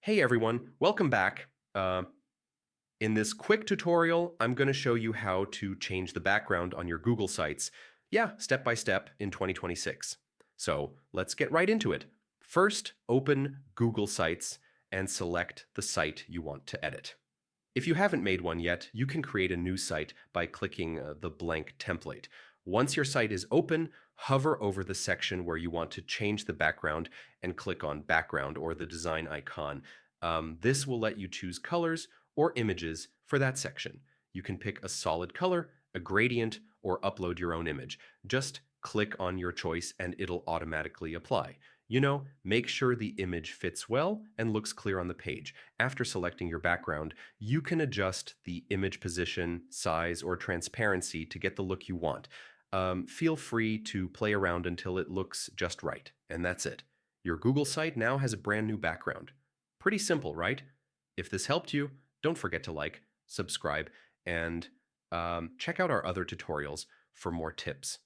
Hey everyone, welcome back. In this quick tutorial, I'm going to show you how to change the background on your Google Sites. Yeah, step by step in 2026. So let's get right into it. First, open Google Sites and select the site you want to edit. If you haven't made one yet, you can create a new site by clicking the blank template. Once your site is open, hover over the section where you want to change the background and click on background or the design icon. This will let you choose colors or images for that section. You can pick a solid color, a gradient, or upload your own image. Just click on your choice and it'll automatically apply. Make sure the image fits well and looks clear on the page. After selecting your background, you can adjust the image position, size, or transparency to get the look you want. Feel free to play around until it looks just right, and that's it. Your Google site now has a brand new background. Pretty simple, right? If this helped you, don't forget to like, subscribe, and check out our other tutorials for more tips.